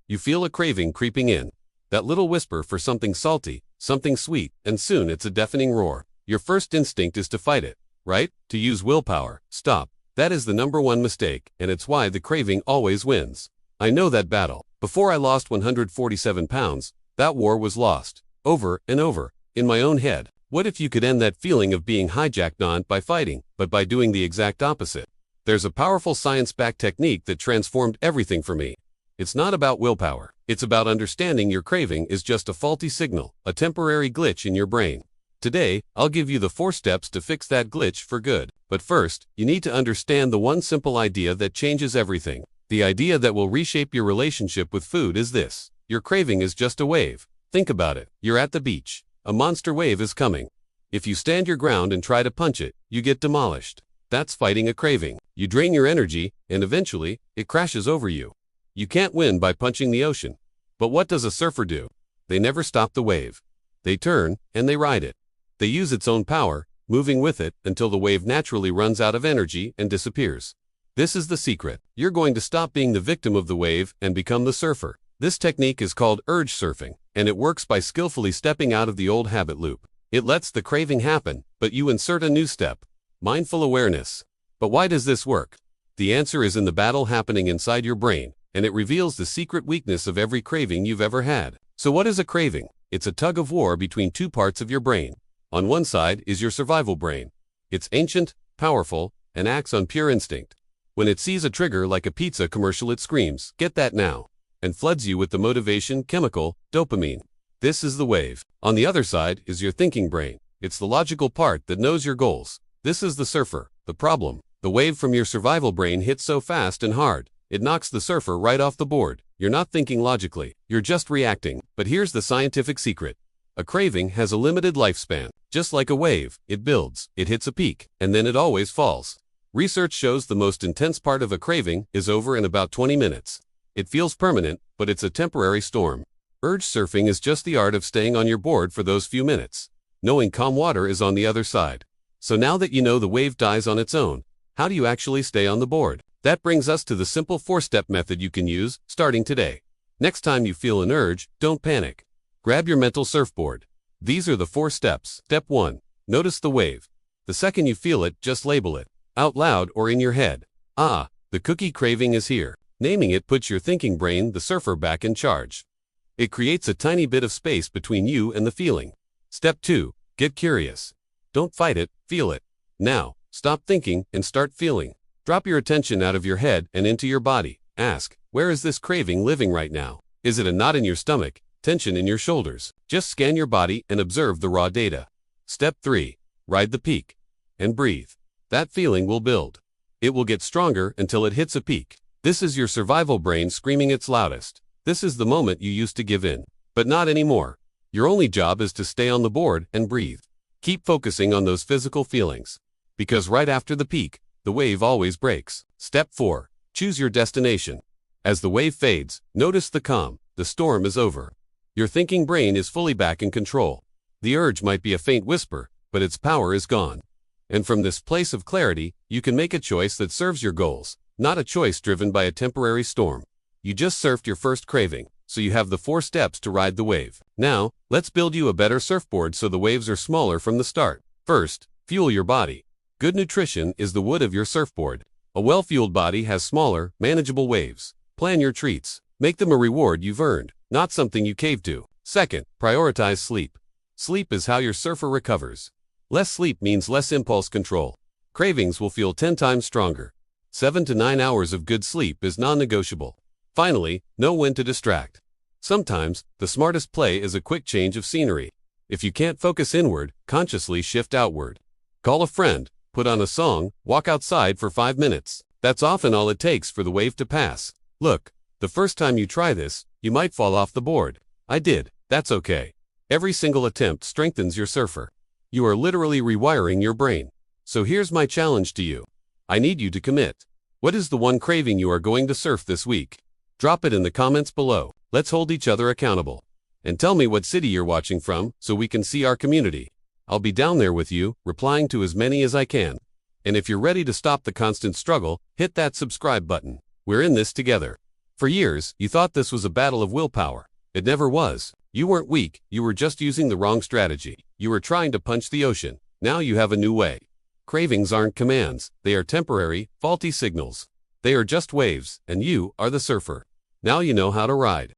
you feel a craving creeping in. That little whisper for something salty, something sweet, and soon it's a deafening roar. Your first instinct is to fight it, right? To use willpower. Stop. That is the #1 mistake, and it's why the craving always wins. I know that battle. Before I lost 147 pounds, that war was lost. Over and over, in my own head. What if you could end that feeling of being hijacked not by fighting, but by doing the exact opposite? There's a powerful science-backed technique that transformed everything for me. It's not about willpower. It's about understanding your craving is just a faulty signal, a temporary glitch in your brain. Today, I'll give you the 4 steps to fix that glitch for good. But first, you need to understand the one simple idea that changes everything. The idea that will reshape your relationship with food is this: your craving is just a wave. Think about it. You're at the beach. A monster wave is coming. If you stand your ground and try to punch it, you get demolished. That's fighting a craving. You drain your energy, and eventually, it crashes over you. You can't win by punching the ocean. But what does a surfer do? They never stop the wave. They turn, and they ride it. They use its own power, moving with it until the wave naturally runs out of energy and disappears. This is the secret. You're going to stop being the victim of the wave and become the surfer. This technique is called urge surfing, and it works by skillfully stepping out of the old habit loop. It lets the craving happen, but you insert a new step: mindful awareness. But why does this work? The answer is in the battle happening inside your brain, and it reveals the secret weakness of every craving you've ever had. So what is a craving? It's a tug-of-war between 2 parts of your brain. On one side is your survival brain. It's ancient, powerful, and acts on pure instinct. When it sees a trigger like a pizza commercial, it screams, "Get that now," and floods you with the motivation chemical, dopamine. This is the wave. On the other side is your thinking brain. It's the logical part that knows your goals. This is the surfer. The problem: the wave from your survival brain hits so fast and hard, it knocks the surfer right off the board. You're not thinking logically, you're just reacting. But here's the scientific secret. A craving has a limited lifespan. Just like a wave, it builds, it hits a peak, and then it always falls. Research shows the most intense part of a craving is over in about 20 minutes. It feels permanent, but it's a temporary storm. Urge surfing is just the art of staying on your board for those few minutes, knowing calm water is on the other side. So now that you know the wave dies on its own, how do you actually stay on the board? That brings us to the simple 4-step method you can use, starting today. Next time you feel an urge, don't panic. Grab your mental surfboard. These are the 4 steps. Step 1. Notice the wave. The second you feel it, just label it, out loud or in your head. Ah, the cookie craving is here. Naming it puts your thinking brain, the surfer, back in charge. It creates a tiny bit of space between you and the feeling. Step 2. Get curious. Don't fight it, feel it. Now, stop thinking and start feeling. Drop your attention out of your head and into your body. Ask, where is this craving living right now? Is it a knot in your stomach? Tension in your shoulders? Just scan your body and observe the raw data. Step 3. Ride the peak. And breathe. That feeling will build. It will get stronger until it hits a peak. This is your survival brain screaming its loudest. This is the moment you used to give in. But not anymore. Your only job is to stay on the board and breathe. Keep focusing on those physical feelings. Because right after the peak, the wave always breaks. Step 4. Choose your destination. As the wave fades, notice the calm. The storm is over. Your thinking brain is fully back in control. The urge might be a faint whisper, but its power is gone. And from this place of clarity, you can make a choice that serves your goals, not a choice driven by a temporary storm. You just surfed your first craving, so you have the 4 steps to ride the wave. Now, let's build you a better surfboard so the waves are smaller from the start. First, fuel your body. Good nutrition is the wood of your surfboard. A well-fueled body has smaller, manageable waves. Plan your treats. Make them a reward you've earned, not something you cave to. Second, prioritize sleep. Sleep is how your surfer recovers. Less sleep means less impulse control. Cravings will feel 10 times stronger. 7 to 9 hours of good sleep is non-negotiable. Finally, know when to distract. Sometimes, the smartest play is a quick change of scenery. If you can't focus inward, consciously shift outward. Call a friend, put on a song, walk outside for 5 minutes. That's often all it takes for the wave to pass. Look, the first time you try this, you might fall off the board. I did. That's okay. Every single attempt strengthens your surfer. You are literally rewiring your brain. So here's my challenge to you. I need you to commit. What is the one craving you are going to surf this week? Drop it in the comments below. Let's hold each other accountable. And tell me what city you're watching from so we can see our community. I'll be down there with you, replying to as many as I can. And if you're ready to stop the constant struggle, hit that subscribe button. We're in this together. For years, you thought this was a battle of willpower. It never was. You weren't weak, you were just using the wrong strategy. You were trying to punch the ocean. Now you have a new way. Cravings aren't commands. They are temporary, faulty signals. They are just waves, and you are the surfer. Now you know how to ride.